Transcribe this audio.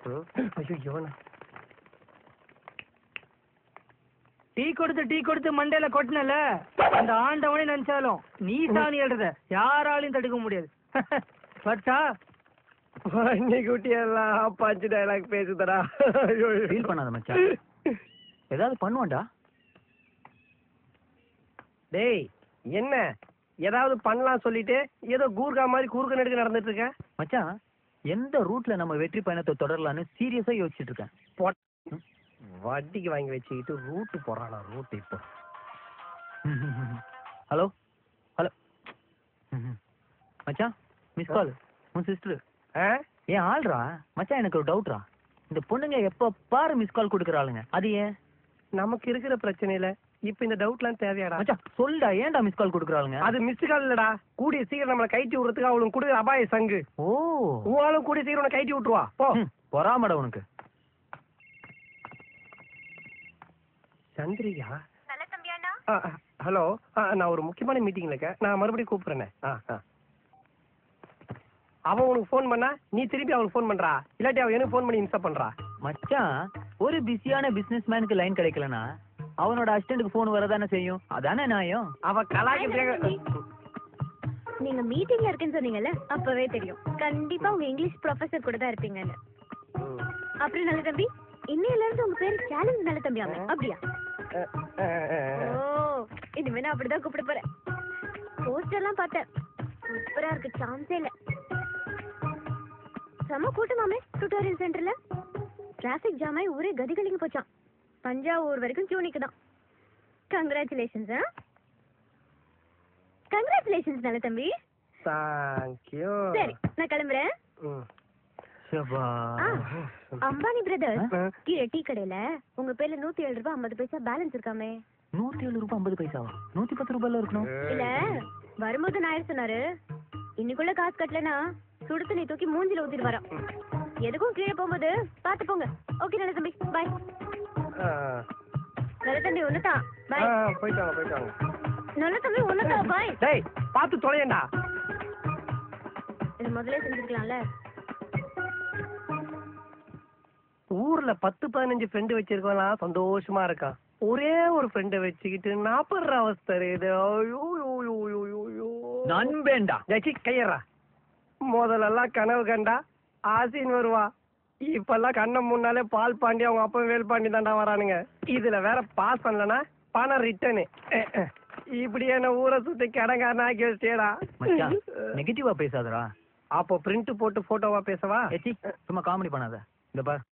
ஐயோ, டீ கொடுத்து மண்டையில கொட்டினல அந்த ஆண்டவனே நினைச்சாலும் நீ தான் எழுத யாராலையும் தடுக்க முடியாது. பட்டா வண்டி குட்டி எல்லாம் பஞ்சு டைலாக் பேசுதடா. ஃபீல் பண்ணாத மச்சான், ஏதாவது பண்ணுவான்டா. டேய் என்ன ஏதாவது பண்ணலாம் சொல்லிட்டு ஏதோ கூர்கா மாதிரி குறுக்கு நடுக்கு நடந்துட்டு இருக்க மச்சான். எந்த ரூட்ல நம்ம வெற்றி பயணத்தை தொடரலான்னு சீரியஸா யோசிச்சுட்டு இருக்கேன். வட்டிக்கு வாங்கி வச்சுக்கிட்டு ரூட்டு போறானா ரூட் இப்போ. ஹலோ ஹலோ மச்சான், மிஸ் கால். உன் சிஸ்டர் ஏன் ஆள்றா மச்சான். எனக்கு ஒரு டவுட்ரா, இந்த பொண்ணுங்க எப்ப பாரு மிஸ் கால் கொடுக்குறாளுங்க, அது ஏன்? நமக்கு இருக்கிற பிரச்சனையில இப்ப இந்த டவுட்லாம் தேவையாடா? மச்சான் சொல்லுடா, ஏன்டா மிஸ் கால் கொடுக்குறாளுங்க? அது மிஸ் கால் இல்லடா, கூடிய சீக்கிரம் நம்மளை கைட்டி விடுறதுக்கு அவளுக்கு கொடுக்குற அபாய சங்கு. ஓ, உன்னாலும் கூடிய சீக்கிரம் உன்னை கைட்டி விட்டுருவா. போ. பொறாமடா உனக்கு. சந்திரிகா, ஹலோ. நான் ஒரு முக்கியமான மீட்டிங்ல இருக்கேன், நான் மறுபடியும் கூப்பிடுறேன். அவன் உனக்கு போன் பண்ணா நீ திருப்பி அவனுக்கு போன் பண்றா, இல்லாட்டி அவன் எனக்கு போன் பண்ணி இன்ஸ்டால் பண்றா. மச்சான், ஒரு பிஸியான பிசினஸ் மேனுக்கு லைன் கிடைக்கலனா அவனோட அசிஸ்டன்ட்க்கு போன் வரதானே செய்யும், அதானே நியாயம். அவ கலாய்க்க. நீங்க மீட்டிங்ல இருக்கேன்னு சொன்னீங்கல்ல, அப்பவே தெரியும் கண்டிப்பா உங்க இங்கிலீஷ் ப்ரொஃபசர் கூட தான் இருப்பீங்கன்னு. அப்புறம் நல்ல தம்பி, இன்னையில இருந்து உங்க பேரு சேலஞ்ச் நல்ல தம்பியாமே, அப்படியா? ஓ, இனிமே நான் அப்படிதான் கூப்பிட போறேன். போஸ்டர்லாம் பார்த்தேன், சூப்பரா இருக்கு, சான்ஸே இல்ல. செம கூட்டமாமே டுட்டோரியல் சென்டர்ல. டிராபிக் ஜாம் ஆகி ஊரே கதிகளிங்க போச்சான். தஞ்சாவூர் வரைக்கும் கியூ நிக்குதான். கங்க்ராச்சுலேஷன்ஸ். கங்க்ராச்சுலேஷன்ஸ் நல்ல தம்பி. தேங்க்யூ. சரி, நான் கிளம்புறேன். அம்பானி பிரதர்ஸ் கீழே டீ கடையில உங்க பேர்ல 107 ரூபாய் 50 பைசா பேலன்ஸ் இருக்காமே. 107 ரூபாய் 50 பைசாவா? 110 ரூபாய்ல இருக்கணும். இல்ல, வரும்போது நாயர் சொன்னாரு, இன்னைக்குள்ள காசு கட்டலனா சுடு தண்ணி தூக்கி மூஞ்சில ஊத்திட்டு வரோம். எதுக்கும் கீழே போகும்போது பாத்து போங்க. ஓகே நல்ல தம்பி, பாய். நல்ல தம்பி ஒண்ணுதான், பாய். போயிட்டாங்க. நல்ல தம்பி ஒண்ணுதான், பாய். டேய் பாத்து தொலையண்டா. இது முதல்ல செஞ்சிருக்கலாம்ல. ஊர்ல 10-15 ஃப்ரெண்டு வச்சிருக்கலாம், சந்தோஷமா இருக்கான். ஒரே ஒரு ஃப்ரெண்ட வச்சுக்கிட்டு நான் படுற அவஸ்தை இது. நண்பேண்டா கையறா. முதல்லலாம் கனவு கண்டா ஆசின் வருவா, இப்பெல்லாம் கண்ணம் முன்னாலே பால் பாண்டி அவங்க அப்பா வேல் பாண்டி தாண்டா வரானுங்க. இதுல வேற பாஸ் பண்ணலனா பணம் ரிட்டனு. இப்படி என்ன ஊரை சுத்தி கடங்காரன் ஆக்கி வச்சேடா. நெகட்டிவா பேசாதடா. அப்போ பிரிண்ட் போட்டு போட்டோவா பேசவா? சும்மா காமெடி பண்ணாத. இந்த பார்,